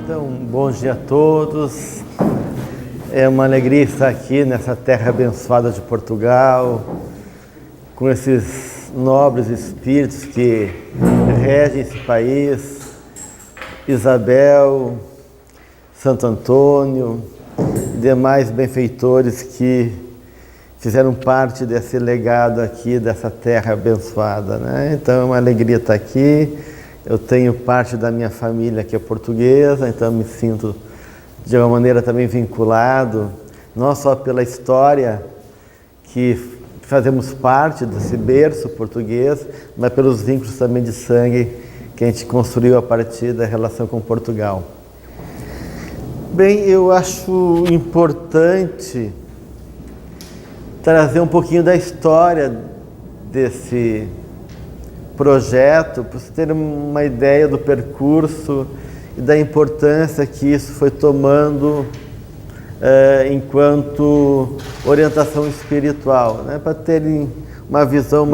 Então, bom dia a todos. É uma alegria estar aqui nessa terra abençoada de Portugal, com esses nobres espíritos que regem esse país, Isabel, Santo Antônio, e demais benfeitores que fizeram parte desse legado aqui, dessa terra abençoada, né? Então é uma alegria estar aqui. Eu tenho parte da minha família que é portuguesa, então me sinto de alguma maneira também vinculado, não só pela história que fazemos parte desse berço português, mas pelos vínculos também de sangue que a gente construiu a partir da relação com Portugal. Bem, eu acho importante trazer um pouquinho da história desse projeto, para você ter uma ideia do percurso e da importância que isso foi tomando enquanto orientação espiritual, né? Para terem uma visão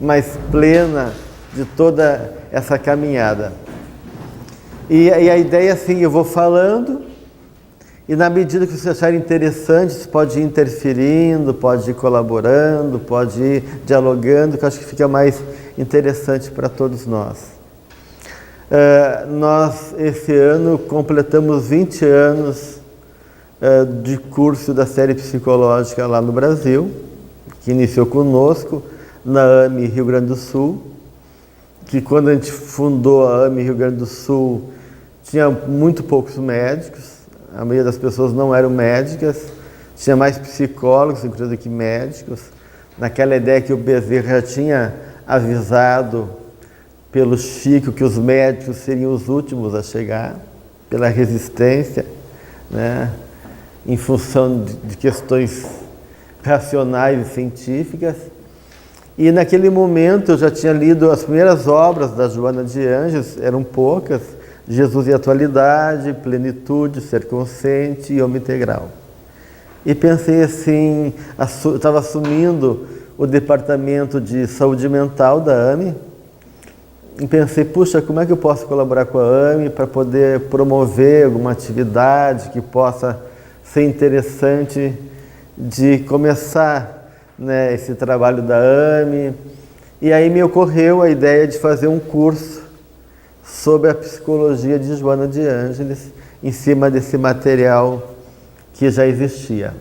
mais plena de toda essa caminhada. E a ideia é assim, eu vou falando, e na medida que você achar interessante, você pode ir interferindo, pode ir colaborando, pode ir dialogando, que eu acho que fica mais interessante para todos nós. Nós, esse ano, completamos 20 anos de curso da série psicológica lá no Brasil, que iniciou conosco na AME Rio Grande do Sul, que quando a gente fundou a AME Rio Grande do Sul, tinha muito poucos médicos. A maioria das pessoas não eram médicas, tinha mais psicólogos, inclusive, que médicos. Naquela ideia que o Bezerra já tinha avisado pelo Chico que os médicos seriam os últimos a chegar, pela resistência, né, em função de questões racionais e científicas. E naquele momento eu já tinha lido as primeiras obras da Joana de Ângeles, eram poucas, Jesus e Atualidade, Plenitude, Ser Consciente e Homem Integral. E pensei assim, estava assumindo o departamento de saúde mental da AME, e pensei, puxa, como é que eu posso colaborar com a AME para poder promover alguma atividade que possa ser interessante de começar, né, esse trabalho da AME. E aí me ocorreu a ideia de fazer um curso sobre a psicologia de Joana de Ângeles, em cima desse material que já existia.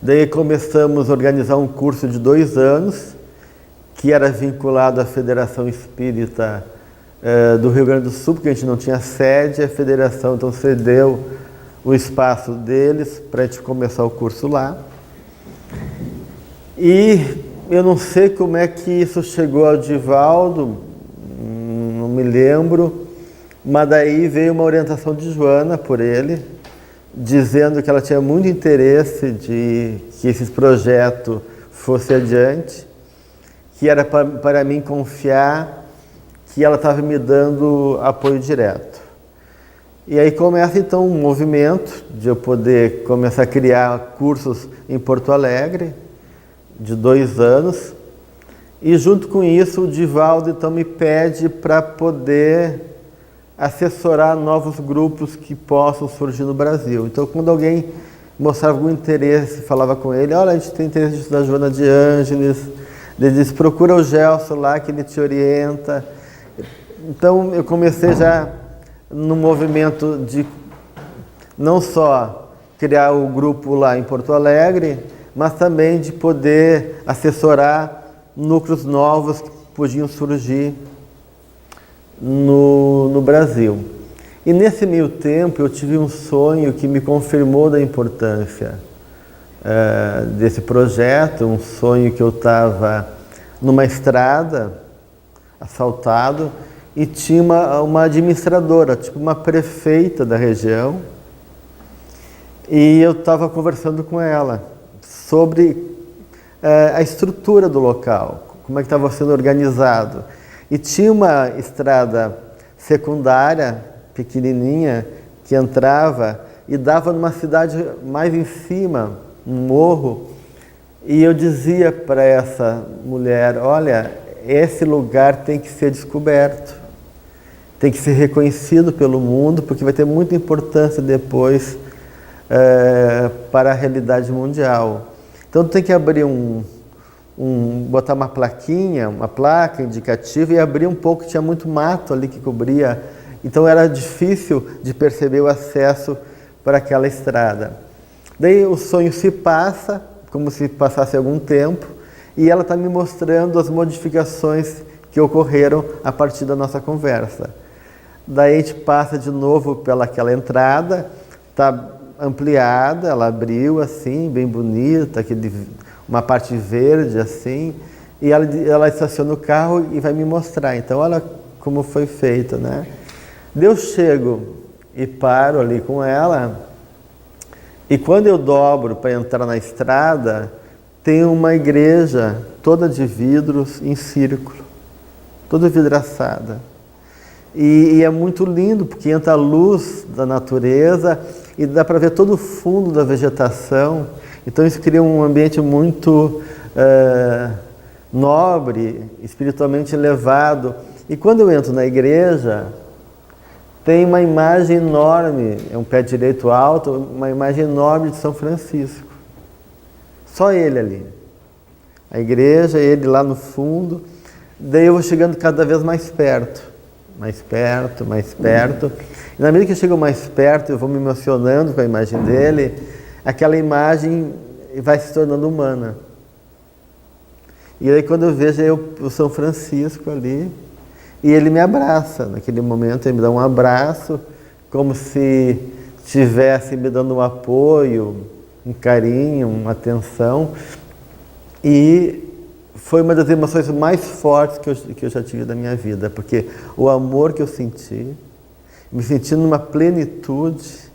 Daí começamos a organizar um curso de 2 anos, que era vinculado à Federação Espírita do Rio Grande do Sul, porque a gente não tinha sede, a Federação então cedeu o espaço deles para a gente começar o curso lá. E eu não sei como é que isso chegou ao Divaldo, não me lembro, mas daí veio uma orientação de Joana por ele, dizendo que ela tinha muito interesse de que esse projeto fosse adiante, que era para mim confiar que ela estava me dando apoio direto. E aí começa então um movimento de eu poder começar a criar cursos em Porto Alegre, de 2 anos, e junto com isso o Divaldo então me pede para poder assessorar novos grupos que possam surgir no Brasil. Então quando alguém mostrava algum interesse, falava com ele, olha, a gente tem interesse de estudar Joana de Ângeles, ele disse, procura o Gelson lá que ele te orienta. Então eu comecei já no movimento de não só criar o grupo lá em Porto Alegre, mas também de poder assessorar núcleos novos que podiam surgir no Brasil. E nesse meio tempo eu tive um sonho que me confirmou da importância desse projeto, um sonho que eu estava numa estrada, assaltado, e tinha uma administradora, tipo uma prefeita da região, e eu estava conversando com ela sobre a estrutura do local, como é que estava sendo organizado. E tinha uma estrada secundária, pequenininha, que entrava e dava numa cidade mais em cima, um morro, e eu dizia para essa mulher, olha, esse lugar tem que ser descoberto. tem que ser reconhecido pelo mundo, porque vai ter muita importância depois para a realidade mundial. Então tem que abrir botar uma plaquinha, uma placa indicativa e abrir um pouco, tinha muito mato ali que cobria, então era difícil de perceber o acesso para aquela estrada. Daí o sonho se passa, como se passasse algum tempo, e ela está me mostrando as modificações que ocorreram a partir da nossa conversa. Daí a gente passa de novo pelaquela entrada, está ampliada, ela abriu assim, bem bonita, uma parte verde assim, e ela estaciona o carro e vai me mostrar. Então olha como foi feito, né? Eu chego e paro ali com ela, e quando eu dobro para entrar na estrada, tem uma igreja toda de vidros em círculo, toda vidraçada. E é muito lindo, porque entra a luz da natureza e dá para ver todo o fundo da vegetação. Então isso cria um ambiente muito nobre, espiritualmente elevado. E quando eu entro na igreja, tem uma imagem enorme, é um pé direito alto, uma imagem enorme de São Francisco. Só ele ali. A igreja, ele lá no fundo. Daí eu vou chegando cada vez mais perto. Mais perto, mais perto. E na medida que eu chego mais perto, eu vou me emocionando com a imagem dele, aquela imagem vai se tornando humana. E aí quando eu vejo o São Francisco ali, e ele me abraça, naquele momento ele me dá um abraço, como se estivesse me dando um apoio, um carinho, uma atenção. E foi uma das emoções mais fortes que eu já tive da minha vida, porque o amor que eu senti, me sentindo numa plenitude,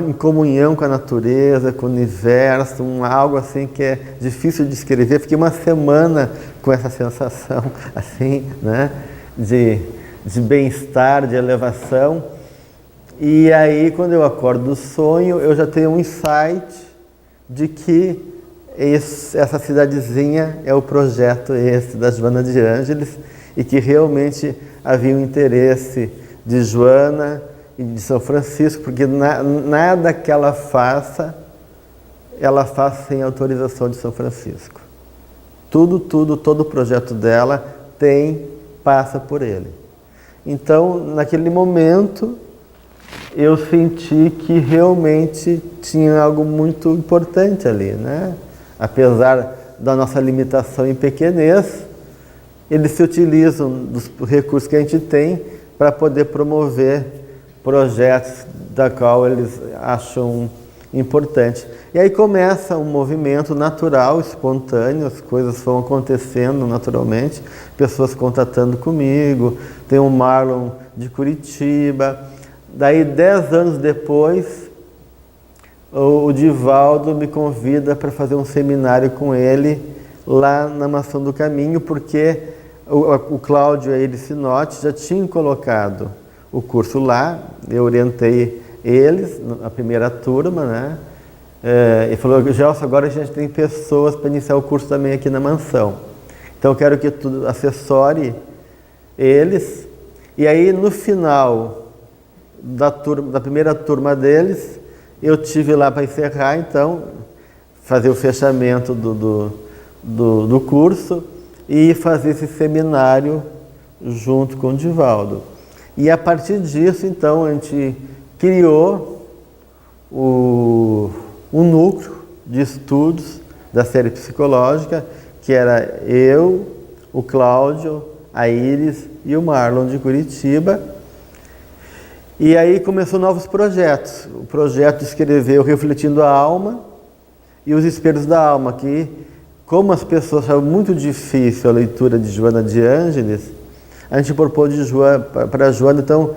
em comunhão com a natureza, com o universo, algo assim que é difícil de descrever. Fiquei uma semana com essa sensação assim, né, de bem-estar, de elevação. E aí, quando eu acordo do sonho, eu já tenho um insight de que essa cidadezinha é o projeto da Joana de Ângeles, e que realmente havia um interesse de Joana e de São Francisco, porque nada que ela faça sem autorização de São Francisco. Tudo, todo o projeto dela passa por ele. Então, naquele momento, eu senti que realmente tinha algo muito importante ali, né? Apesar da nossa limitação em pequenez, eles se utilizam dos recursos que a gente tem para poder promover projetos da qual eles acham importante. E aí começa um movimento natural, espontâneo, as coisas vão acontecendo naturalmente, pessoas contatando comigo, tem o Marlon de Curitiba. Daí 10 anos depois, o Divaldo me convida para fazer um seminário com ele lá na Maçã do Caminho, porque o Cláudio e a Iris Sinotti já tinham colocado o curso lá, eu orientei eles, a primeira turma, né? E falou: Gelson, agora a gente tem pessoas para iniciar o curso também aqui na mansão. Então eu quero que tu assessore eles. E aí no final da primeira turma deles, eu tive lá para encerrar, então, fazer o fechamento do curso e fazer esse seminário junto com o Divaldo. E a partir disso, então, a gente criou um núcleo de estudos da série psicológica, que era eu, o Cláudio, a Iris e o Marlon de Curitiba. E aí começou novos projetos. O projeto escreveu Refletindo a Alma e Os Espelhos da Alma, que, como as pessoas achavam muito difícil a leitura de Joana de Ângeles, a gente propôs para a Joana, então,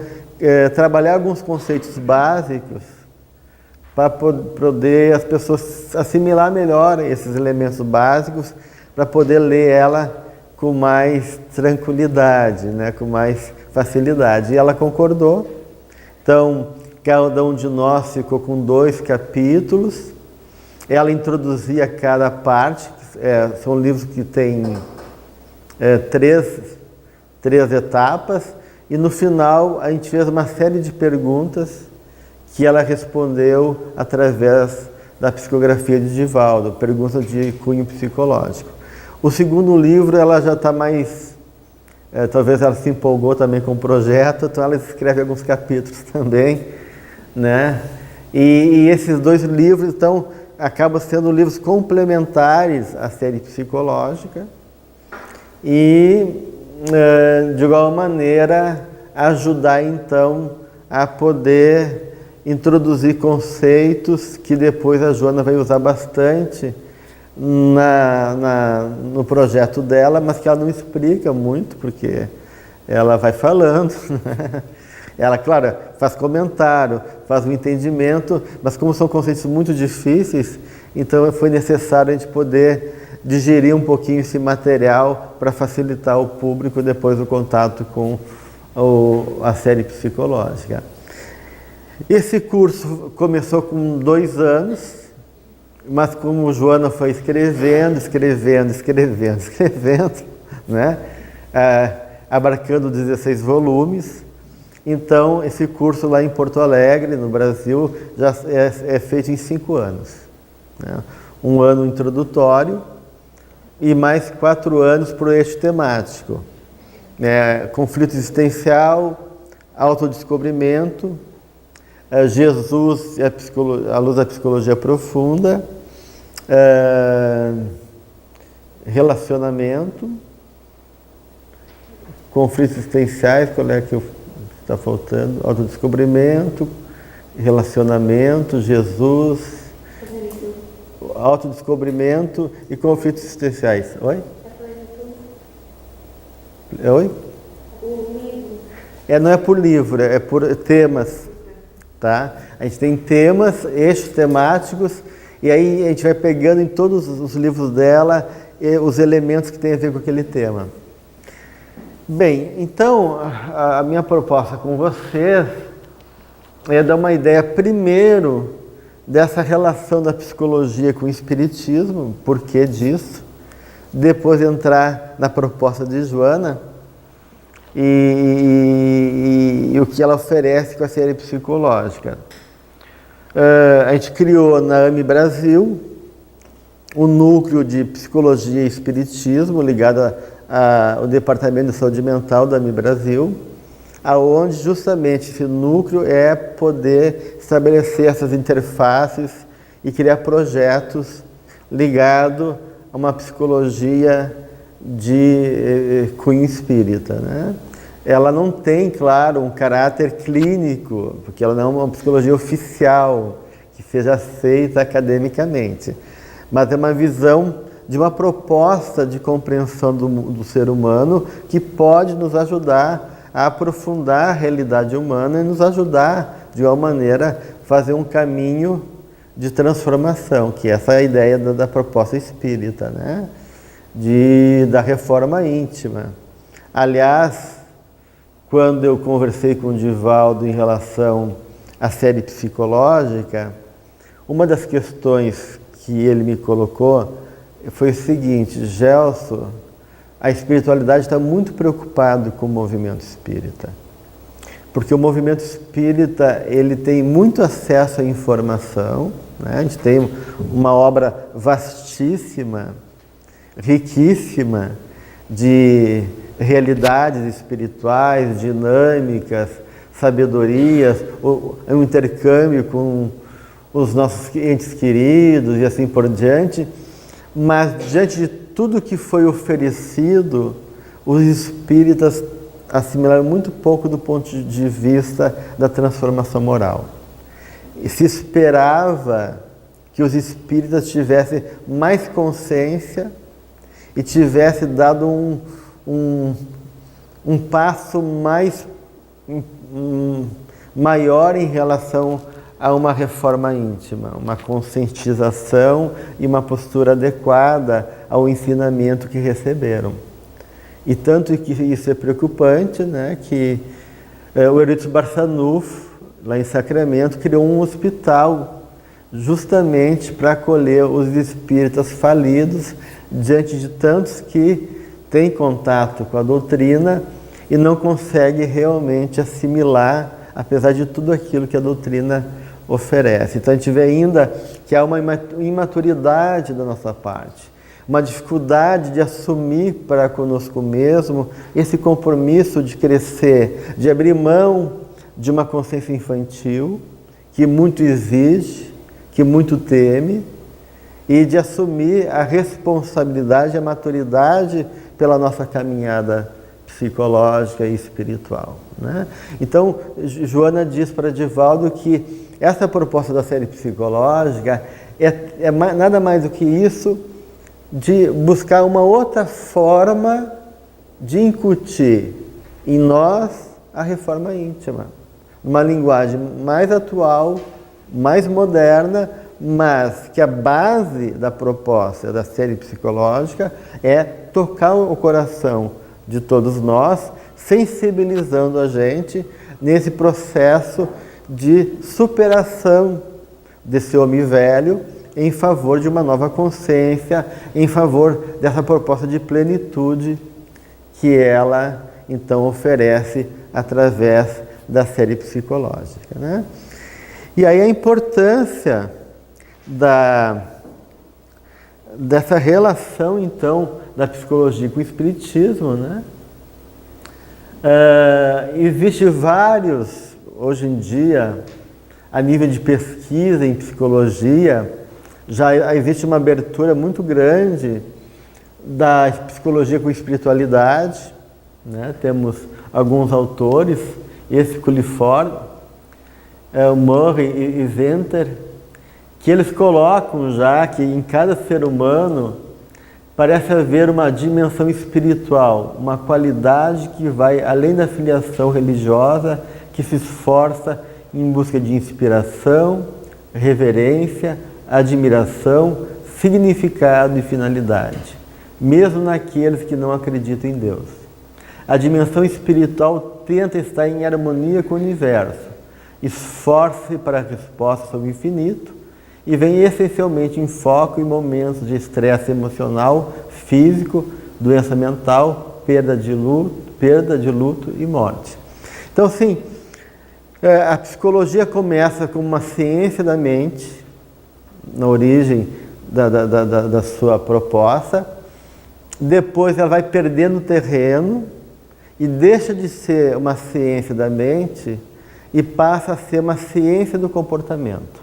trabalhar alguns conceitos básicos para poder as pessoas assimilar melhor esses elementos básicos, para poder ler ela com mais tranquilidade, né, com mais facilidade. E ela concordou. Então, cada um de nós ficou com 2 capítulos. Ela introduzia cada parte. São livros que têm 3 etapas. e no final a gente fez uma série de perguntas que ela respondeu através da psicografia de Divaldo, perguntas de cunho psicológico. O segundo livro ela já está mais, talvez ela se empolgou também com o projeto, então ela escreve alguns capítulos também, né? E esses dois livros, então, acabam sendo livros complementares à série psicológica e, de igual maneira, ajudar, então, a poder introduzir conceitos que depois a Joana vai usar bastante no projeto dela, mas que ela não explica muito, porque ela vai falando, né? Ela, claro, faz comentário, faz um entendimento, mas como são conceitos muito difíceis, então foi necessário a gente poder digerir um pouquinho esse material para facilitar ao público depois o contato com a série psicológica. Esse curso começou com 2 anos, mas como Joana foi escrevendo, né? Abarcando 16 volumes, então esse curso lá em Porto Alegre, no Brasil, já é feito em 5 anos. Né? 1 ano introdutório e mais 4 anos para o eixo temático. Conflito existencial, autodescobrimento, Jesus e a luz da psicologia profunda, relacionamento, conflitos existenciais, qual é que está faltando? Autodescobrimento, relacionamento, Jesus, autodescobrimento e conflitos existenciais. Oi? Oi? Não é por livro, é por temas. Tá? A gente tem temas, eixos temáticos, e aí a gente vai pegando em todos os livros dela os elementos que têm a ver com aquele tema. Bem, então a minha proposta com vocês é dar uma ideia primeiro dessa relação da psicologia com o espiritismo, por que disso, depois entrar na proposta de Joana, e o que ela oferece com a série psicológica. A gente criou na AME Brasil o núcleo de psicologia e espiritismo ligado ao Departamento de Saúde Mental da AME Brasil, aonde justamente esse núcleo é poder estabelecer essas interfaces e criar projetos ligados a uma psicologia de cunho espírita, né? Ela não tem, claro, um caráter clínico, porque ela não é uma psicologia oficial, que seja aceita academicamente, mas é uma visão de uma proposta de compreensão do ser humano que pode nos ajudar a aprofundar a realidade humana e nos ajudar, de alguma maneira, a fazer um caminho de transformação, que essa é a ideia da proposta espírita, né? Da reforma íntima. Aliás, quando eu conversei com o Divaldo em relação à série psicológica, uma das questões que ele me colocou foi o seguinte: Gelson, a espiritualidade está muito preocupada com o movimento espírita, porque o movimento espírita ele tem muito acesso à informação, né? A gente tem uma obra vastíssima, riquíssima de realidades espirituais, dinâmicas, sabedorias, um intercâmbio com os nossos entes queridos e assim por diante, mas diante de tudo que foi oferecido, os espíritas assimilaram muito pouco do ponto de vista da transformação moral. E se esperava que os espíritas tivessem mais consciência e tivesse dado um passo maior em relação a uma reforma íntima, uma conscientização e uma postura adequada ao ensinamento que receberam. E tanto que isso é preocupante, né, que o Eurípides Barçanufo, lá em Sacramento, criou um hospital justamente para acolher os espíritas falidos diante de tantos que têm contato com a doutrina e não consegue realmente assimilar, apesar de tudo aquilo que a doutrina oferece. Então a gente vê ainda que há uma imaturidade da nossa parte, uma dificuldade de assumir para conosco mesmo esse compromisso de crescer, de abrir mão de uma consciência infantil que muito exige, que muito teme, e de assumir a responsabilidade, a maturidade pela nossa caminhada psicológica e espiritual, né? Então, Joana diz para Divaldo que essa proposta da série psicológica é nada mais do que isso, de buscar uma outra forma de incutir em nós a reforma íntima. Uma linguagem mais atual, mais moderna, mas que a base da proposta da série psicológica é tocar o coração de todos nós, sensibilizando a gente nesse processo de superação desse homem velho em favor de uma nova consciência, em favor dessa proposta de plenitude que ela então oferece através da série psicológica, né? E aí a importância dessa relação então da psicologia com o espiritismo, né? Existe vários, hoje em dia, a nível de pesquisa em psicologia, já existe uma abertura muito grande da psicologia com espiritualidade, né? Temos alguns autores, esse Culliford, Murray e Venter, que eles colocam já que em cada ser humano parece haver uma dimensão espiritual, uma qualidade que vai além da filiação religiosa, que se esforça em busca de inspiração, reverência, admiração, significado e finalidade, mesmo naqueles que não acreditam em Deus. A dimensão espiritual tenta estar em harmonia com o universo, esforça-se para a resposta sobre o infinito e vem essencialmente em foco em momentos de estresse emocional, físico, doença mental, perda de luto e morte. Então, assim, a psicologia começa como uma ciência da mente, na origem da sua proposta, depois ela vai perdendo terreno e deixa de ser uma ciência da mente e passa a ser uma ciência do comportamento.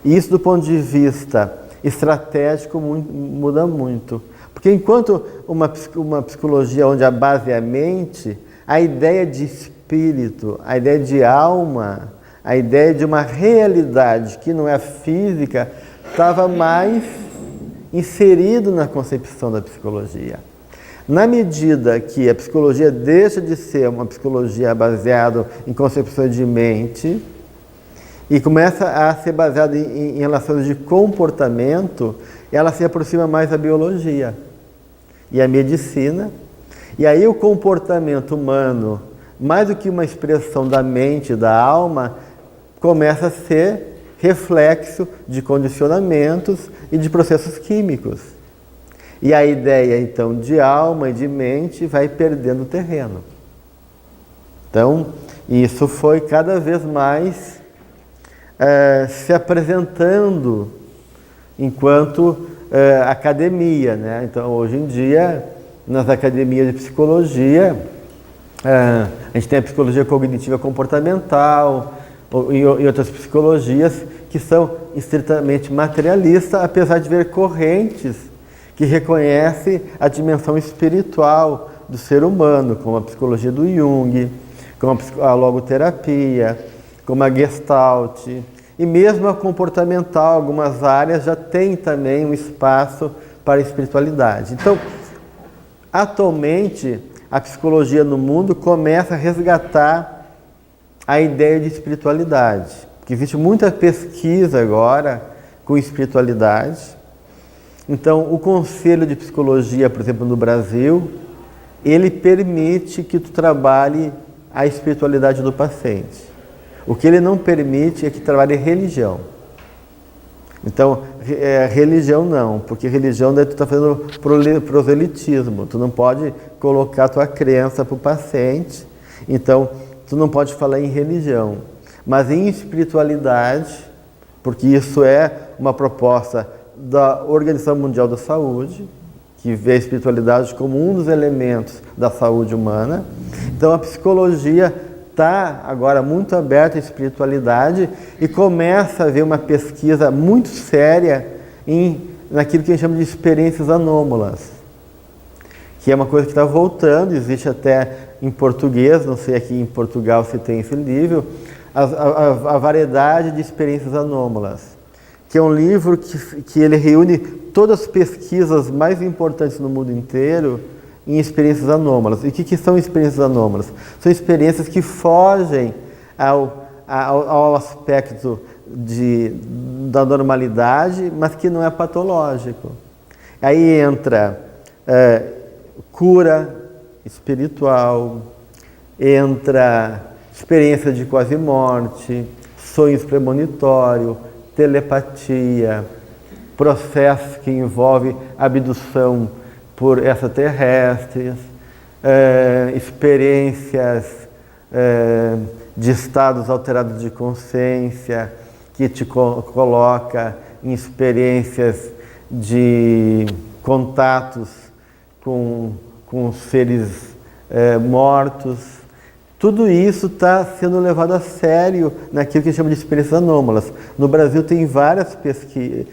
E isso, do ponto de vista estratégico, muda muito. Porque enquanto uma psicologia onde a base é a mente, a ideia de espírito, a ideia de alma, a ideia de uma realidade que não é física, estava mais inserido na concepção da psicologia. Na medida que a psicologia deixa de ser uma psicologia baseada em concepções de mente e começa a ser baseada em relações de comportamento, ela se aproxima mais da biologia e a medicina. E aí o comportamento humano, mais do que uma expressão da mente, da alma, começa a ser reflexo de condicionamentos e de processos químicos. E a ideia, então, de alma e de mente vai perdendo terreno. Então, isso foi cada vez mais se apresentando enquanto academia, né? Então, hoje em dia, nas academias de psicologia, a gente tem a psicologia cognitiva comportamental e outras psicologias que são estritamente materialistas, apesar de ver correntes que reconhecem a dimensão espiritual do ser humano, como a psicologia do Jung, como a logoterapia, como a Gestalt, e mesmo a comportamental, algumas áreas já têm também um espaço para a espiritualidade. Então, atualmente, a psicologia no mundo começa a resgatar a ideia de espiritualidade, porque existe muita pesquisa agora com espiritualidade. Então, o Conselho de Psicologia, por exemplo, no Brasil, ele permite que tu trabalhe a espiritualidade do paciente. O que ele não permite é que trabalhe religião. Então, religião não, porque religião daí tu está fazendo proselitismo, tu não pode colocar a tua crença para o paciente, então tu não pode falar em religião, mas em espiritualidade, porque isso é uma proposta da Organização Mundial da Saúde, que vê a espiritualidade como um dos elementos da saúde humana. Então a psicologia está agora muito aberta à espiritualidade e começa a haver uma pesquisa muito séria naquilo que a gente chama de experiências anômalas, que é uma coisa que está voltando, existe até em português, não sei aqui em Portugal se tem esse livro, a variedade de experiências anômalas, que é um livro que ele reúne todas as pesquisas mais importantes no mundo inteiro em experiências anômalas. E o que são experiências anômalas? São experiências que fogem ao aspecto da normalidade, mas que não é patológico. Aí entra cura espiritual, entra experiência de quase morte, sonhos premonitórios, telepatia, processo que envolve abdução por extraterrestres, experiências de estados alterados de consciência, que te coloca em experiências de contatos com seres mortos. Tudo isso está sendo levado a sério naquilo que a gente chama de experiências anômalas. No Brasil tem várias pesquisas,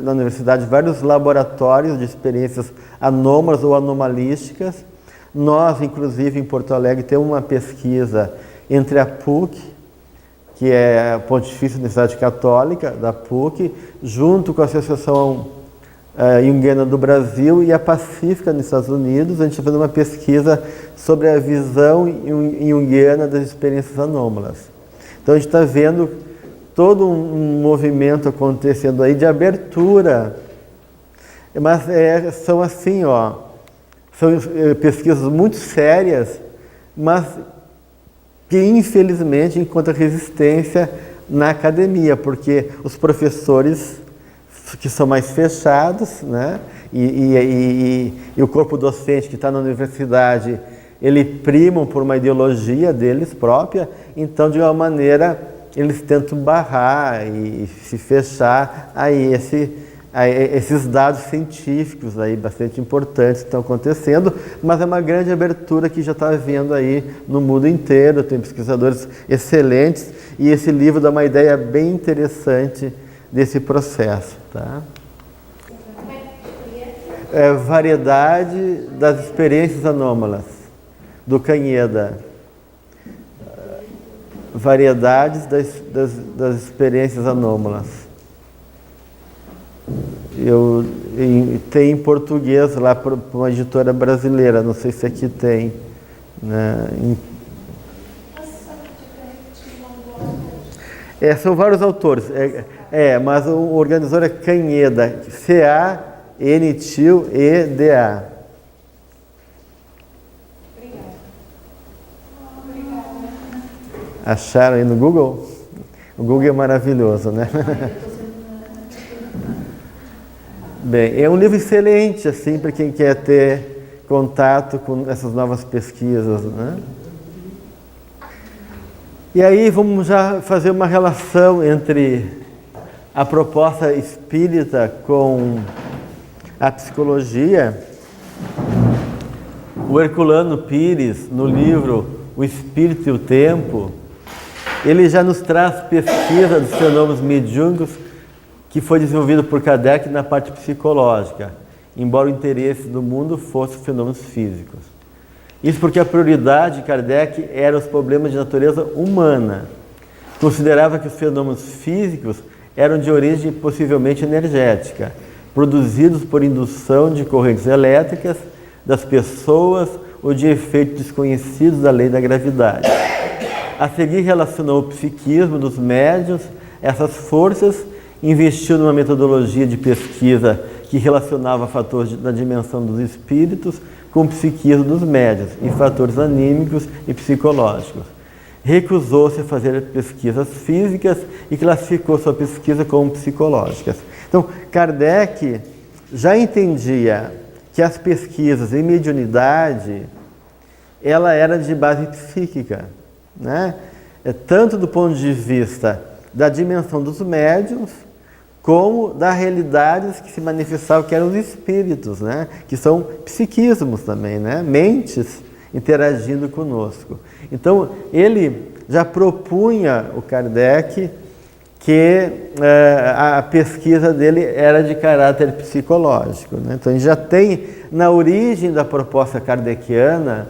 na universidade, vários laboratórios de experiências anômalas ou anomalísticas. Nós, inclusive, em Porto Alegre, temos uma pesquisa entre a PUC, que é a Pontifícia Universidade Católica, da PUC, junto com a Associação Junguiana do Brasil e a Pacífica nos Estados Unidos. A gente está fazendo uma pesquisa sobre a visão junguiana das experiências anômalas. Então a gente está vendo todo um movimento acontecendo aí de abertura, mas são assim, são pesquisas muito sérias, mas que infelizmente encontram resistência na academia, porque os professores que são mais fechados, né? E o corpo docente que está na universidade, ele primam por uma ideologia deles própria, então de uma maneira eles tentam barrar e se fechar a esses dados científicos aí bastante importantes que estão acontecendo, mas é uma grande abertura que já está havendo aí no mundo inteiro, tem pesquisadores excelentes e esse livro dá uma ideia bem interessante desse processo, tá? Variedade das experiências anômalas, do Canheda. Variedades das experiências anômalas. Tem em português lá por uma editora brasileira, não sei se aqui tem, né? São vários autores, mas o organizador é Canheda, C-A-N-T-E-D-A. Acharam aí no Google? O Google é maravilhoso, né? Bem, é um livro excelente, assim, para quem quer ter contato com essas novas pesquisas, né? E aí vamos já fazer uma relação entre a proposta espírita com a psicologia. O Herculano Pires, no livro O Espírito e o Tempo, ele já nos traz pesquisa dos fenômenos mediúnicos que foi desenvolvido por Kardec na parte psicológica, embora o interesse do mundo fosse fenômenos físicos. Isso porque a prioridade de Kardec era os problemas de natureza humana. Considerava que os fenômenos físicos eram de origem possivelmente energética, produzidos por indução de correntes elétricas das pessoas ou de efeitos desconhecidos da lei da gravidade. A seguir, relacionou o psiquismo dos médiuns, essas forças, investiu numa metodologia de pesquisa que relacionava fatores da dimensão dos espíritos com o psiquismo dos médiuns, em fatores anímicos e psicológicos. recusou-se a fazer pesquisas físicas e classificou sua pesquisa como psicológicas. Então, Kardec já entendia que as pesquisas em mediunidade, ela era de base psíquica, né? Tanto do ponto de vista da dimensão dos médiuns, como das realidades que se manifestavam, que eram os espíritos, né? Que são psiquismos também, né? Mentes interagindo conosco. Então, ele já propunha, o Kardec, que a pesquisa dele era de caráter psicológico, né? Então, a gente já tem, na origem da proposta kardeciana,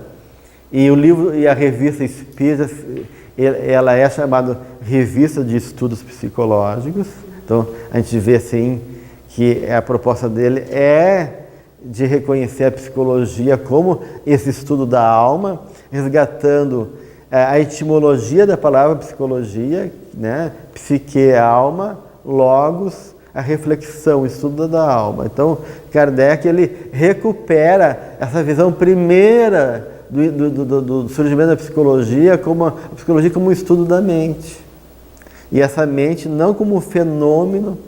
e o livro e a revista Espírita, ela é chamada Revista de Estudos Psicológicos. Então, a gente vê assim que a proposta dele é de reconhecer a psicologia como esse estudo da alma, resgatando a etimologia da palavra psicologia, né? Psique é alma, logos, a reflexão, o estudo da alma. Então, Kardec, ele recupera essa visão primeira do surgimento da psicologia, a psicologia como um estudo da mente. E essa mente não como um fenômeno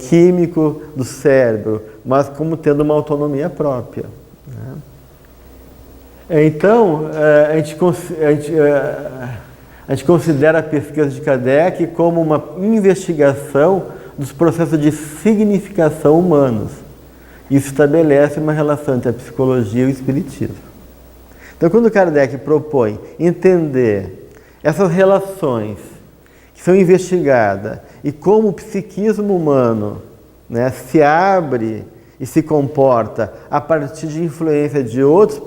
químico do cérebro, mas como tendo uma autonomia própria, né? Então, a gente considera a pesquisa de Kardec como uma investigação dos processos de significação humanos. Isso estabelece uma relação entre a psicologia e o espiritismo. Então, quando Kardec propõe entender essas relações que são investigadas e como o psiquismo humano, né, se abre e se comporta a partir de influência de outros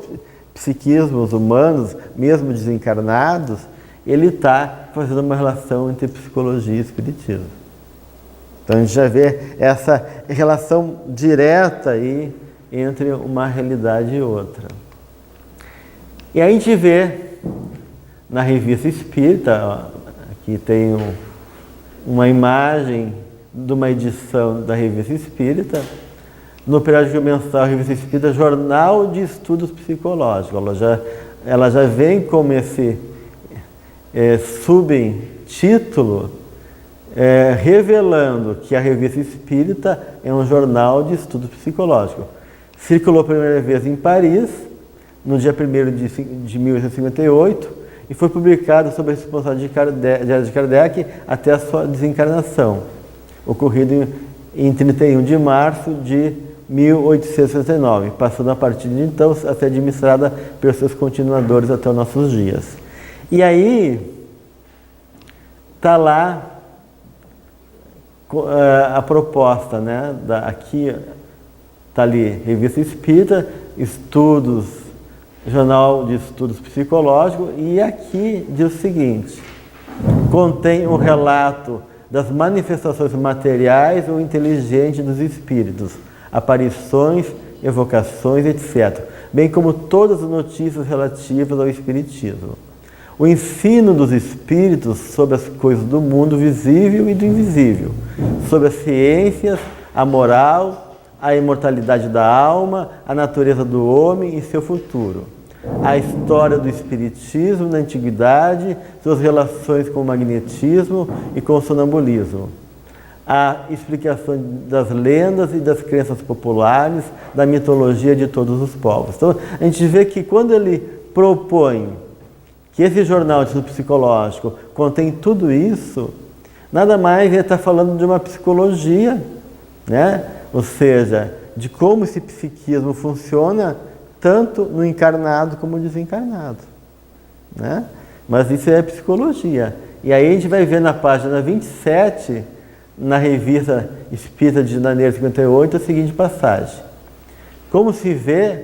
psiquismos humanos, mesmo desencarnados, ele está fazendo uma relação entre psicologia e espiritismo. Então a gente já vê essa relação direta aí entre uma realidade e outra. E aí a gente vê na Revista Espírita, aqui tem uma imagem de uma edição da Revista Espírita, no periódico mensal Revista Espírita, Jornal de Estudos Psicológicos. Ela já vem como esse subtítulo, revelando que a Revista Espírita é um jornal de estudos psicológicos. Circulou a primeira vez em Paris, no dia 1º de 1858, e foi publicado sob a responsabilidade de Kardec até a sua desencarnação, ocorrido em 31 de março de 1869, passando a partir de então a ser administrada pelos seus continuadores até os nossos dias. E aí está lá a proposta, né? Aqui está ali, Revista Espírita, Estudos, Jornal de Estudos Psicológicos, e aqui diz o seguinte: contém um relato das manifestações materiais ou inteligentes dos espíritos, aparições, evocações, etc., bem como todas as notícias relativas ao espiritismo. O ensino dos espíritos sobre as coisas do mundo visível e do invisível, sobre as ciências, a moral, a imortalidade da alma, a natureza do homem e seu futuro. A história do espiritismo na antiguidade, suas relações com o magnetismo e com o sonambulismo. A explicação das lendas e das crenças populares, da mitologia de todos os povos. Então, a gente vê que quando ele propõe que esse jornal de estudo psicológico contém tudo isso, nada mais ele está falando de uma psicologia, né? Ou seja, de como esse psiquismo funciona tanto no encarnado como no desencarnado, né? Mas isso é psicologia. E aí a gente vai ver na página 27, na Revista Espírita de janeiro de 58, a seguinte passagem: como se vê,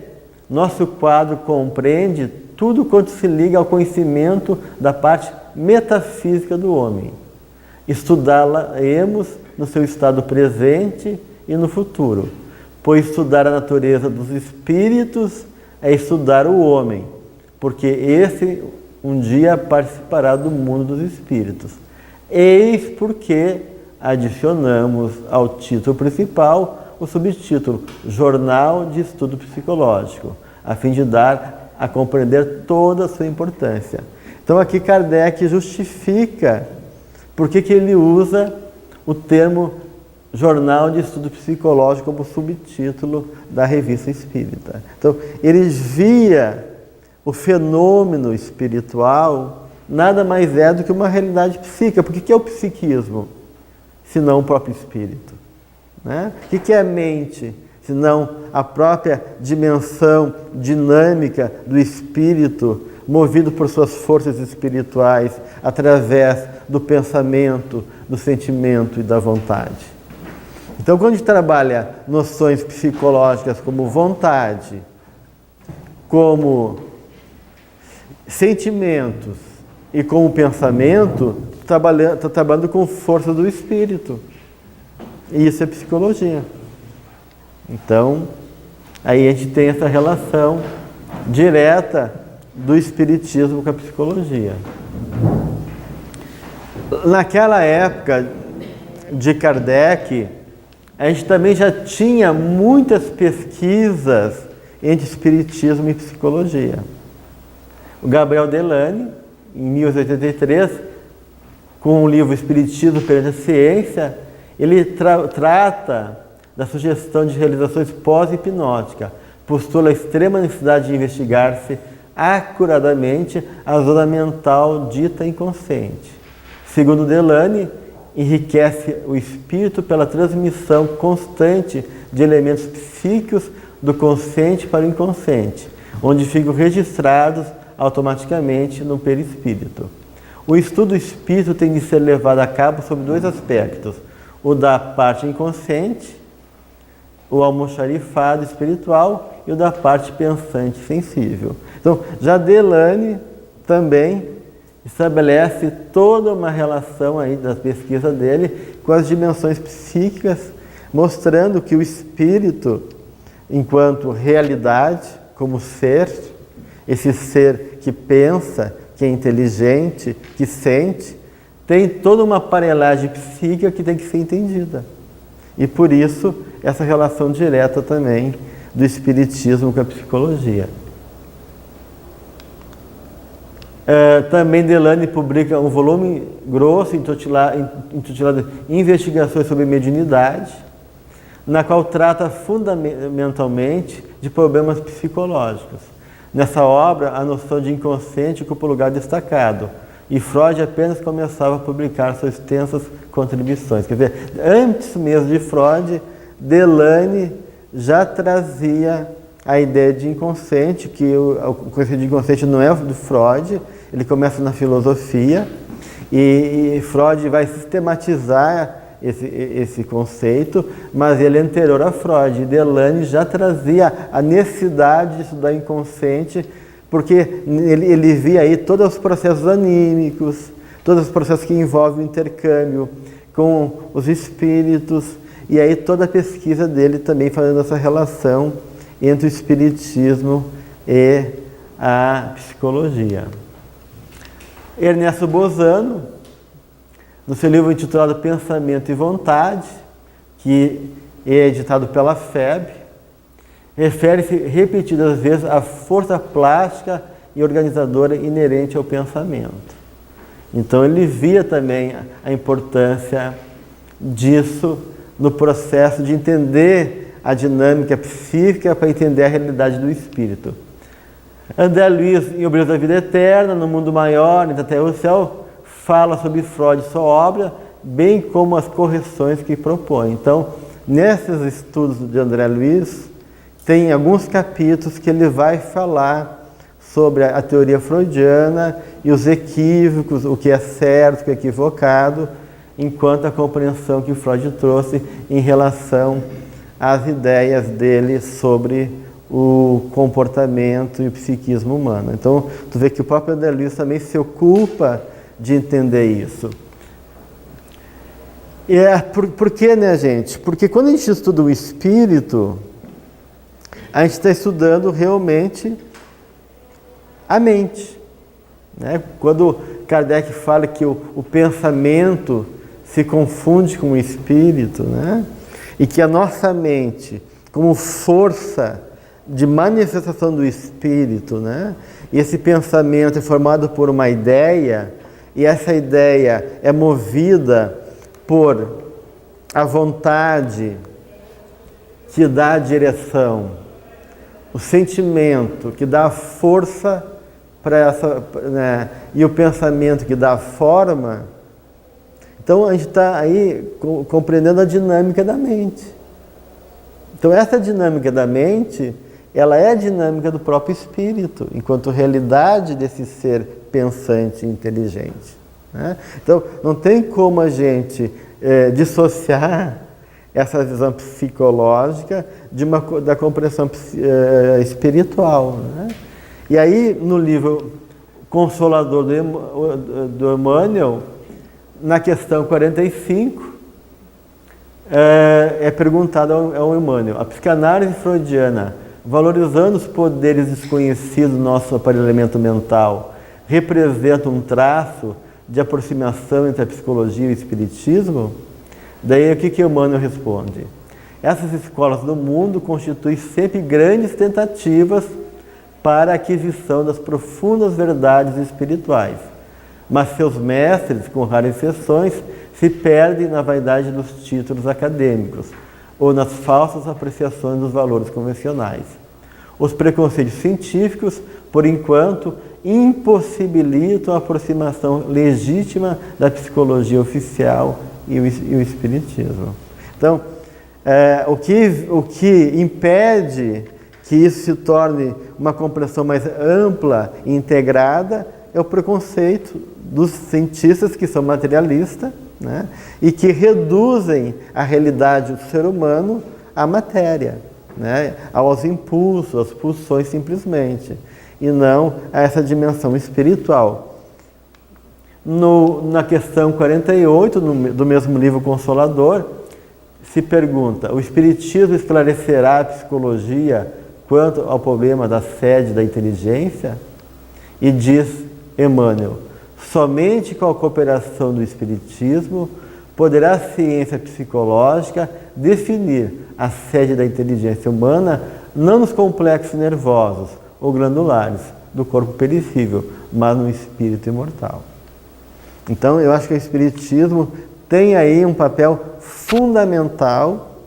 nosso quadro compreende tudo quanto se liga ao conhecimento da parte metafísica do homem. Estudá-la-emos no seu estado presente e no futuro, pois estudar a natureza dos espíritos é estudar o homem, porque esse um dia participará do mundo dos espíritos. Eis porque adicionamos ao título principal o subtítulo Jornal de Estudo Psicológico, a fim de dar a compreender toda a sua importância. Então aqui Kardec justifica por que ele usa o termo Jornal de Estudo Psicológico como subtítulo da Revista Espírita. Então, ele via o fenômeno espiritual nada mais é do que uma realidade psíquica. Porque o que é o psiquismo, se não o próprio espírito? Né? O que é a mente, se não a própria dimensão dinâmica do espírito, movido por suas forças espirituais, através do pensamento, do sentimento e da vontade? Então, quando a gente trabalha noções psicológicas como vontade, como sentimentos e como pensamento, está trabalhando com força do espírito. E isso é psicologia. Então, aí a gente tem essa relação direta do espiritismo com a psicologia. Naquela época de Kardec, a gente também já tinha muitas pesquisas entre espiritismo e psicologia. O Gabriel Delany, em 1883, com o livro Espiritismo perante a Ciência, ele trata da sugestão de realizações pós-hipnótica, postula a extrema necessidade de investigar-se acuradamente a zona mental dita inconsciente. Segundo Delany, enriquece o espírito pela transmissão constante de elementos psíquicos do consciente para o inconsciente, onde ficam registrados automaticamente no perispírito. O estudo do espírito tem de ser levado a cabo sob dois aspectos: o da parte inconsciente, o almoxarifado espiritual, e o da parte pensante sensível. Então, já Delany também estabelece toda uma relação aí da pesquisa dele com as dimensões psíquicas, mostrando que o espírito, enquanto realidade, como ser, esse ser que pensa, que é inteligente, que sente, tem toda uma aparelhagem psíquica que tem que ser entendida. E por isso, essa relação direta também do espiritismo com a psicologia. Também Delany publica um volume grosso intitulado Investigações sobre Mediunidade, na qual trata fundamentalmente de problemas psicológicos. Nessa obra, a noção de inconsciente ocupa um lugar destacado, e Freud apenas começava a publicar suas extensas contribuições. Quer dizer, antes mesmo de Freud, Delany já trazia a ideia de inconsciente, que o conceito de inconsciente não é do Freud, ele começa na filosofia, e Freud vai sistematizar esse conceito, mas ele é anterior a Freud. E Delany já trazia a necessidade de estudar inconsciente, porque ele via aí todos os processos anímicos, todos os processos que envolvem o intercâmbio com os espíritos, e aí toda a pesquisa dele também fazendo essa relação entre o espiritismo e a psicologia. Ernesto Bozano, no seu livro intitulado Pensamento e Vontade, que é editado pela FEB, refere-se repetidas vezes à força plástica e organizadora inerente ao pensamento. Então ele via também a importância disso no processo de entender a dinâmica psíquica para entender a realidade do espírito. André Luiz, em O Brilho da Vida Eterna, No Mundo Maior, Entre a Terra e o Céu, fala sobre Freud e sua obra, bem como as correções que propõe. Então, nesses estudos de André Luiz, tem alguns capítulos que ele vai falar sobre a teoria freudiana e os equívocos, o que é certo, o que é equivocado, enquanto a compreensão que Freud trouxe em relação às ideias dele sobre o comportamento e o psiquismo humano. Então, tu vê que o próprio André Luiz também se ocupa de entender isso. E por quê, né, gente? Porque quando a gente estuda o espírito, a gente está estudando realmente a mente. Né? Quando Kardec fala que o pensamento se confunde com o espírito, né? E que a nossa mente, como força de manifestação do espírito, né? e esse pensamento é formado por uma ideia, e essa ideia é movida por a vontade que dá a direção, o sentimento que dá a força para essa, né, e o pensamento que dá a forma. Então a gente está aí compreendendo a dinâmica da mente. Então essa dinâmica da mente, ela é a dinâmica do próprio espírito, enquanto realidade desse ser pensante e inteligente, né? Então não tem como a gente dissociar essa visão psicológica da compreensão espiritual, né? E aí no livro Consolador do Emmanuel, na questão 45, é perguntado ao Emmanuel: a psicanálise freudiana, valorizando os poderes desconhecidos do nosso aparelhamento mental, representa um traço de aproximação entre a psicologia e o espiritismo? Daí o que Emmanuel responde? Essas escolas do mundo constituem sempre grandes tentativas para a aquisição das profundas verdades espirituais, mas seus mestres, com raras exceções, se perdem na vaidade dos títulos acadêmicos ou nas falsas apreciações dos valores convencionais. Os preconceitos científicos, por enquanto, impossibilitam a aproximação legítima da psicologia oficial e o espiritismo. Então, o que impede que isso se torne uma compreensão mais ampla e integrada é o preconceito dos cientistas que são materialistas, né, e que reduzem a realidade do ser humano à matéria, né, aos impulsos, às pulsões simplesmente, e não a essa dimensão espiritual. Na questão 48 do mesmo livro Consolador, se pergunta: o Espiritismo esclarecerá a psicologia quanto ao problema da sede da inteligência? E diz Emmanuel: somente com a cooperação do Espiritismo poderá a ciência psicológica definir a sede da inteligência humana, não nos complexos nervosos ou glandulares do corpo perecível, mas no espírito imortal. Então, eu acho que o Espiritismo tem aí um papel fundamental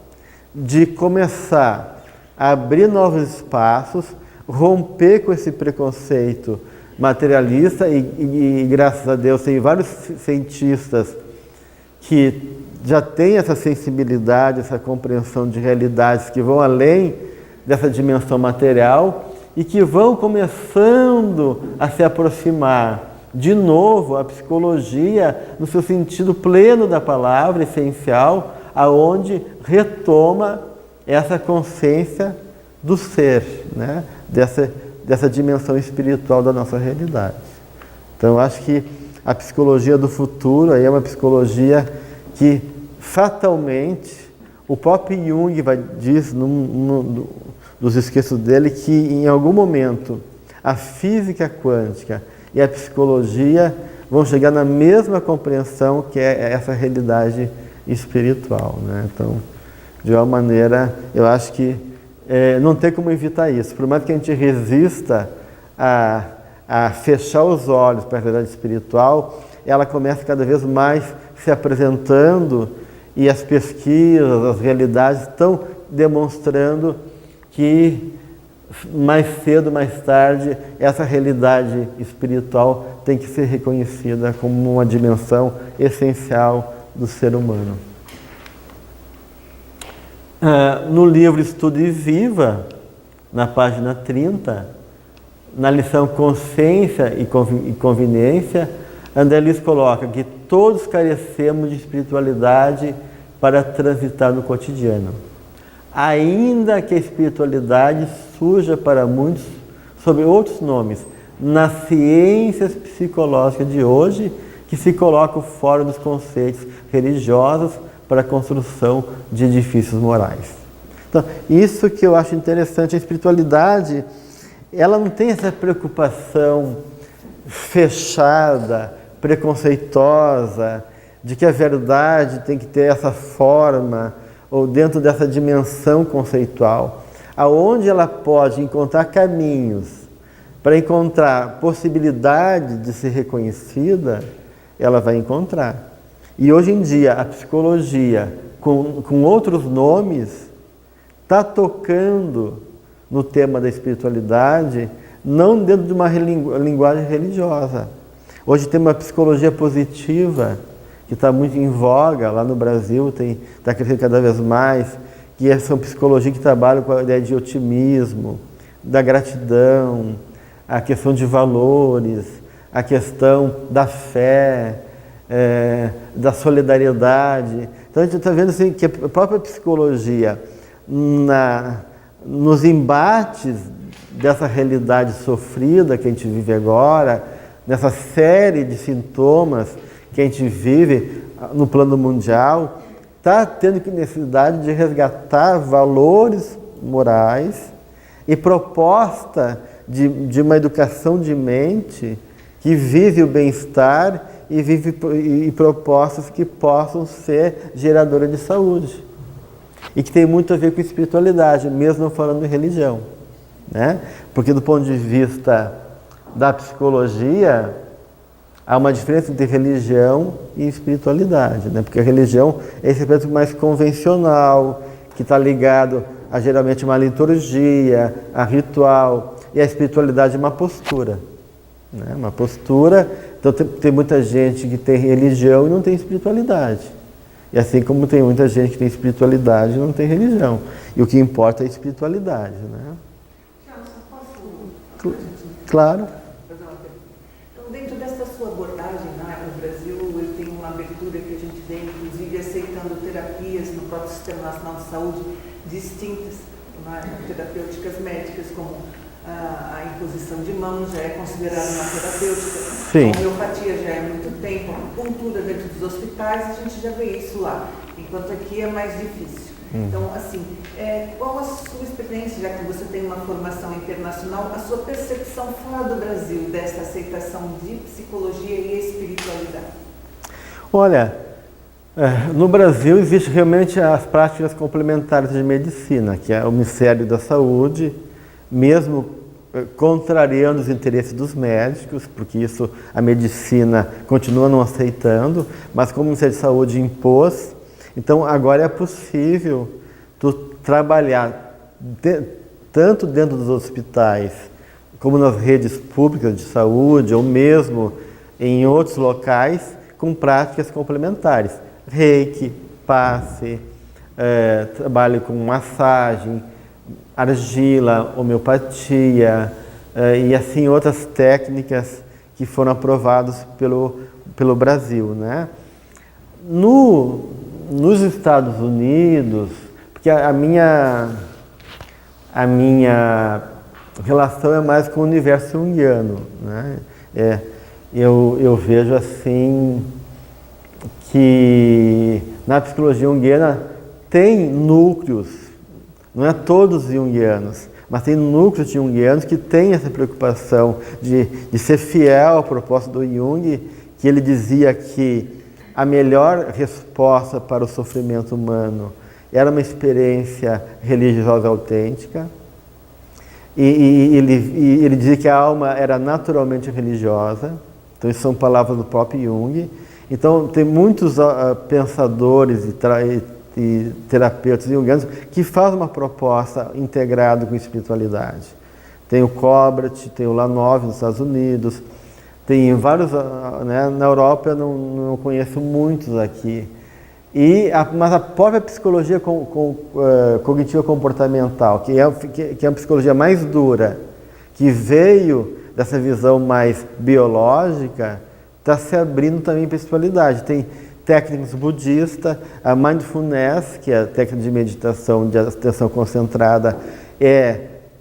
de começar a abrir novos espaços, romper com esse preconceito materialista e graças a Deus, tem vários cientistas que já têm essa sensibilidade, essa compreensão de realidades que vão além dessa dimensão material e que vão começando a se aproximar de novo a psicologia no seu sentido pleno da palavra, essencial, aonde retoma essa consciência do ser, né? dessa dimensão espiritual da nossa realidade. Então, eu acho que a psicologia do futuro aí é uma psicologia que, fatalmente, o próprio Jung diz dos escritos dele que, em algum momento, a física quântica e a psicologia vão chegar na mesma compreensão que é essa realidade espiritual, né? Então, de uma maneira, eu acho que não tem como evitar isso. Por mais que a gente resista a fechar os olhos para a realidade espiritual, ela começa cada vez mais se apresentando e as pesquisas, as realidades estão demonstrando que mais cedo, mais tarde, essa realidade espiritual tem que ser reconhecida como uma dimensão essencial do ser humano. No livro Estude e Viva, na página 30, na lição Consciência e Conveniência, André Luiz coloca que todos carecemos de espiritualidade para transitar no cotidiano. Ainda que a espiritualidade surja para muitos sob outros nomes, nas ciências psicológicas de hoje, que se colocam fora dos conceitos religiosos para a construção de edifícios morais. Então, isso que eu acho interessante, a espiritualidade, ela não tem essa preocupação fechada, preconceituosa, de que a verdade tem que ter essa forma, ou dentro dessa dimensão conceitual, aonde ela pode encontrar caminhos para encontrar possibilidade de ser reconhecida, ela vai encontrar. E hoje em dia, a psicologia, com outros nomes, está tocando no tema da espiritualidade, não dentro de uma linguagem religiosa. Hoje tem uma psicologia positiva, que está muito em voga, lá no Brasil está crescendo cada vez mais, que são psicologia que trabalham com a ideia de otimismo, da gratidão, a questão de valores, a questão da fé, da solidariedade. Então a gente está vendo assim, que a própria psicologia, nos embates dessa realidade sofrida que a gente vive agora, nessa série de sintomas que a gente vive no plano mundial, está tendo necessidade de resgatar valores morais e proposta de uma educação de mente que vive o bem-estar e propostas que possam ser geradoras de saúde. E que tem muito a ver com espiritualidade, mesmo não falando de religião, né? Porque do ponto de vista da psicologia, há uma diferença entre religião e espiritualidade, né? Porque a religião é esse aspecto mais convencional, que está ligado a geralmente uma liturgia, a ritual, e a espiritualidade é uma postura, né? Uma postura. Então tem muita gente que tem religião e não tem espiritualidade. E assim como tem muita gente que tem espiritualidade e não tem religião. E o que importa é a espiritualidade, né? Claro. Então, dentro dessa sua abordagem, né, no Brasil, eu tenho uma abertura que a gente vem, inclusive, aceitando terapias no próprio Sistema Nacional de Saúde distintas, né, terapêuticas médicas, como a imposição de mãos já é considerada uma terapêutica. Sim. A homeopatia já é há muito tempo, a acupuntura dentro dos hospitais, a gente já vê isso lá, enquanto aqui é mais difícil. Então, assim, qual a sua experiência, já que você tem uma formação internacional, a sua percepção fora do Brasil dessa aceitação de psicologia e espiritualidade? Olha, no Brasil existe realmente as práticas complementares de medicina, que é o Ministério da Saúde, mesmo contrariando os interesses dos médicos, porque isso a medicina continua não aceitando, mas como o Ministério da Saúde impôs, então agora é possível tu trabalhar tanto dentro dos hospitais, como nas redes públicas de saúde, ou mesmo em outros locais, com práticas complementares. Reiki, passe, trabalho com massagem, argila, homeopatia e assim outras técnicas que foram aprovadas pelo Brasil, né? Nos Estados Unidos, porque a minha relação é mais com o universo junguiano, né? Eu vejo assim que na psicologia junguiana tem núcleos, não é todos junguianos, mas tem núcleos junguianos que têm essa preocupação de ser fiel à proposta do Jung, que ele dizia que a melhor resposta para o sofrimento humano era uma experiência religiosa autêntica. E ele dizia que a alma era naturalmente religiosa. Então, isso são palavras do próprio Jung. Então, tem muitos pensadores e terapeutas junguianos que fazem uma proposta integrada com espiritualidade. Tem o Kobrat, tem o Lanov nos Estados Unidos, tem vários, né, na Europa eu não conheço muitos aqui. Mas a própria psicologia cognitiva comportamental, que é uma psicologia mais dura, que veio dessa visão mais biológica, está se abrindo também para a espiritualidade. Tem técnicas budistas, a mindfulness, que é a técnica de meditação, de atenção concentrada,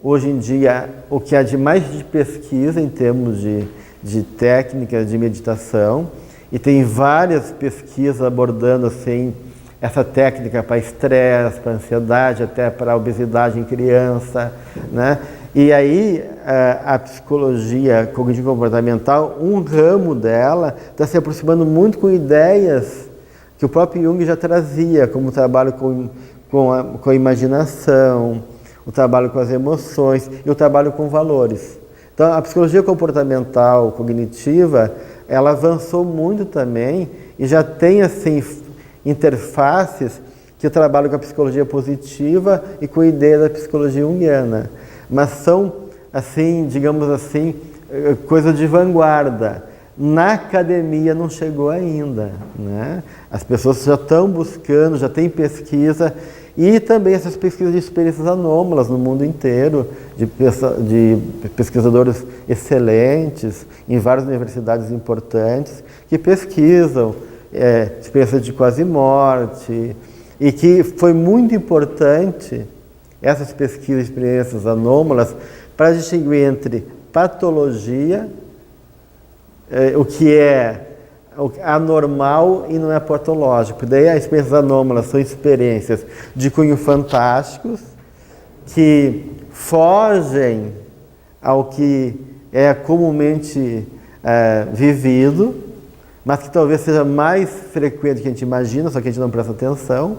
hoje em dia o que há de mais de pesquisa em termos de técnicas de meditação, e tem várias pesquisas abordando assim, essa técnica para estresse, para ansiedade, até para obesidade em criança, né? E aí a psicologia cognitiva comportamental, um ramo dela está se aproximando muito com ideias que o próprio Jung já trazia, como o trabalho com a imaginação, o trabalho com as emoções e o trabalho com valores. Então, a psicologia comportamental, cognitiva, ela avançou muito também e já tem, assim, interfaces que trabalham com a psicologia positiva e com a ideia da psicologia junguiana. Mas são, assim, digamos assim, coisas de vanguarda. Na academia não chegou ainda, né? As pessoas já estão buscando, já tem pesquisa, e também essas pesquisas de experiências anômalas no mundo inteiro, de pesquisadores excelentes em várias universidades importantes, que pesquisam experiências de quase morte, e que foi muito importante essas pesquisas de experiências anômalas para distinguir entre patologia, o que é anormal e não é patológico. Daí as experiências anômalas são experiências de cunho fantásticos que fogem ao que é comumente vivido, mas que talvez seja mais frequente do que a gente imagina, só que a gente não presta atenção,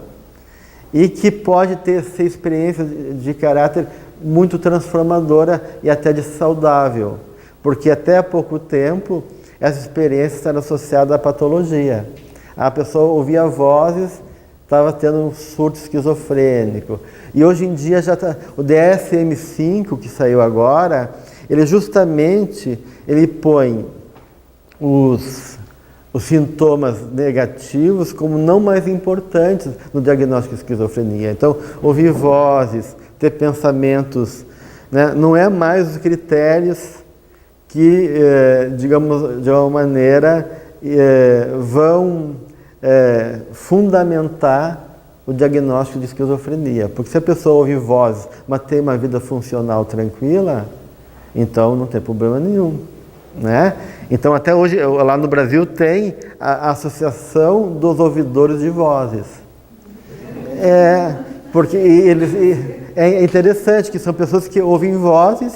e que pode ser experiência de caráter muito transformadora e até de saudável, porque até há pouco tempo essa experiência era associada à patologia. A pessoa ouvia vozes, estava tendo um surto esquizofrênico. E hoje em dia já está. O DSM-5 que saiu agora, ele justamente põe os sintomas negativos como não mais importantes no diagnóstico de esquizofrenia. Então, ouvir vozes, ter pensamentos, né, não é mais os critérios que, digamos, de uma maneira, vão fundamentar o diagnóstico de esquizofrenia. Porque se a pessoa ouve vozes, mas tem uma vida funcional tranquila, então não tem problema nenhum, né? Então, até hoje, lá no Brasil, tem a Associação dos Ouvidores de Vozes. Porque é interessante que são pessoas que ouvem vozes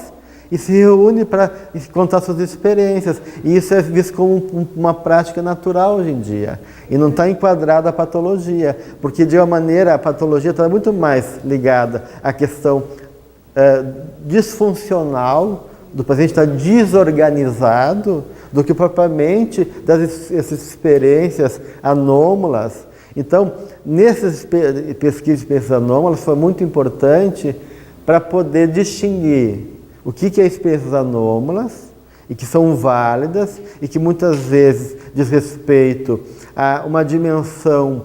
e se reúnem para contar suas experiências. E isso é visto como uma prática natural hoje em dia. E não está enquadrada a patologia, porque de uma maneira a patologia está muito mais ligada à questão disfuncional, do paciente estar desorganizado, do que propriamente dessas experiências anômalas. Então, nessas pesquisas de experiências anômalas foi muito importante para poder distinguir o que é experiências anômalas e que são válidas e que muitas vezes diz respeito a uma dimensão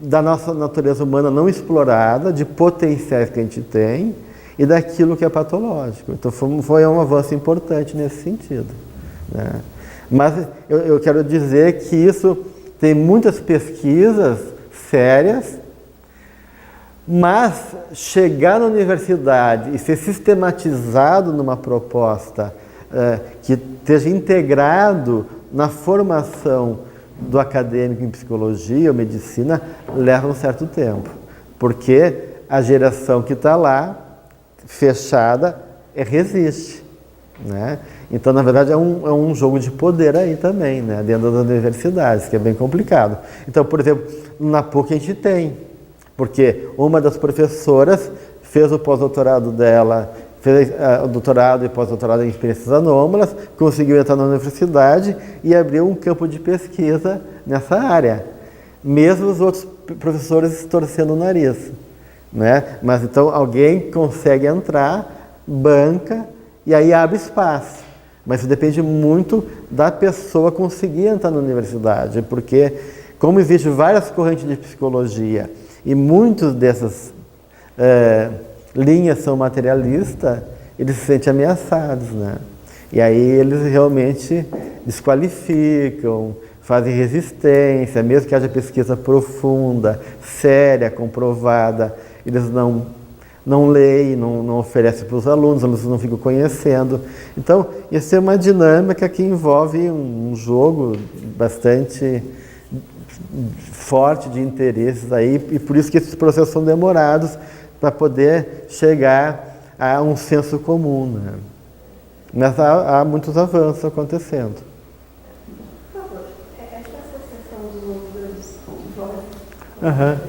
da nossa natureza humana não explorada, de potenciais que a gente tem e daquilo que é patológico. Então foi um avanço importante nesse sentido, né? Mas eu quero dizer que isso tem muitas pesquisas sérias, mas chegar na universidade e ser sistematizado numa proposta que esteja integrado na formação do acadêmico em psicologia ou medicina leva um certo tempo, porque a geração que está lá, fechada, resiste, né? Então, na verdade, é um jogo de poder aí também, né? Dentro das universidades, que é bem complicado. Então, por exemplo, na PUC a gente tem, porque uma das professoras fez o pós-doutorado dela, fez o doutorado e pós-doutorado em experiências anômalas, conseguiu entrar na universidade e abriu um campo de pesquisa nessa área, mesmo os outros professores torcendo o nariz, né? Mas então alguém consegue entrar, banca e aí abre espaço. Mas isso depende muito da pessoa conseguir entrar na universidade, porque como existem várias correntes de psicologia e muitas dessas linhas são materialistas, eles se sentem ameaçados, né? E aí eles realmente desqualificam, fazem resistência, mesmo que haja pesquisa profunda, séria, comprovada, eles não leem, não oferecem para os alunos não ficam conhecendo. Então, isso é uma dinâmica que envolve um jogo bastante forte de interesses aí, e por isso que esses processos são demorados para poder chegar a um senso comum, né? Mas há muitos avanços acontecendo. Por favor, essa associação dos ouvidores de voz, ela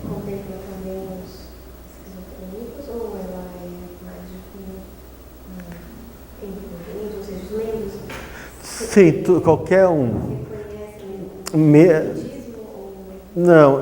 contempla também os esquizofrênicos ou ela é mais de cunho Sim, qualquer um. Você conhece o espiritismo ou... Não,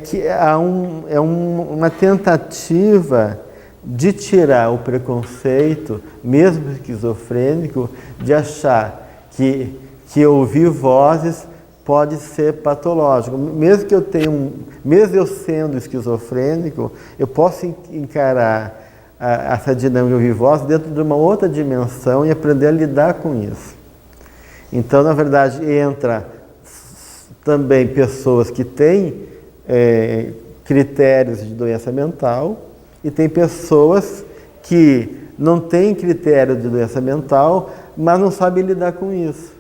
que há uma tentativa de tirar o preconceito, mesmo esquizofrênico, de achar que ouvir vozes pode ser patológico. Mesmo eu sendo esquizofrênico, eu posso encarar essa dinâmica de ouvir vozes dentro de uma outra dimensão e aprender a lidar com isso. Então, na verdade, entra também pessoas que têm critérios de doença mental e tem pessoas que não têm critério de doença mental, mas não sabem lidar com isso.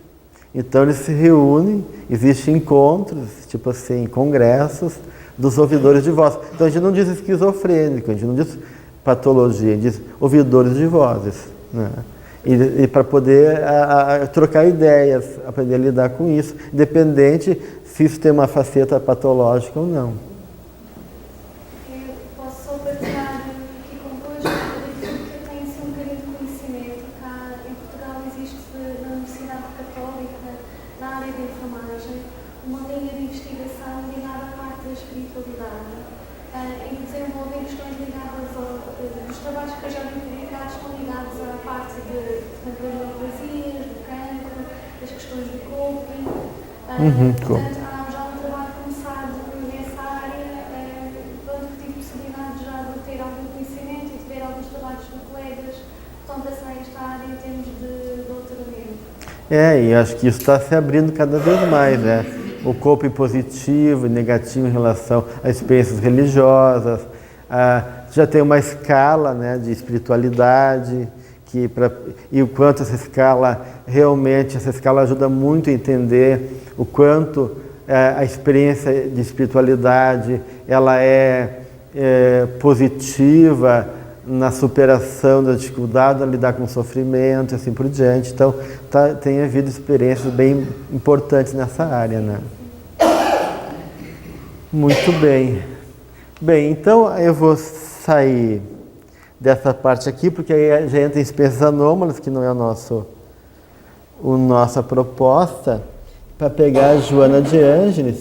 Então eles se reúnem, existem encontros, tipo assim, congressos dos ouvidores de voz. Então a gente não diz esquizofrênico, a gente não diz patologia, a gente diz ouvidores de vozes, né? E para poder trocar ideias, aprender a lidar com isso, independente se isso tem uma faceta patológica ou não. Eu posso só partilhar aqui convosco, que eu tenho assim, um bocadinho de conhecimento. Cá em Portugal existe na Universidade Católica, na área de enfermagem, uma linha de investigação ligada à parte da espiritualidade, em que desenvolvem questões ligadas os trabalhos que já vêm publicados estão ligados à parte das neurologias, do cancro, das questões do coping. Portanto, há já um trabalho começado nessa área, onde tive possibilidade já de ter algum conhecimento e de ver alguns trabalhos de colegas que estão a passar esta área em termos de doutoramento. E acho que isso está se abrindo cada vez mais, né? O coping positivo e negativo em relação às experiências religiosas. Já tem uma escala, né, de espiritualidade, e o quanto essa escala ajuda muito a entender o quanto a experiência de espiritualidade ela é positiva na superação da dificuldade, a lidar com o sofrimento e assim por diante. Então, tem havido experiências bem importantes nessa área, né? Muito bem. Bem, então eu vou sair dessa parte aqui, porque aí já entra em experiências anômalas, que não é a nossa proposta, para pegar a Joana de Ângeles,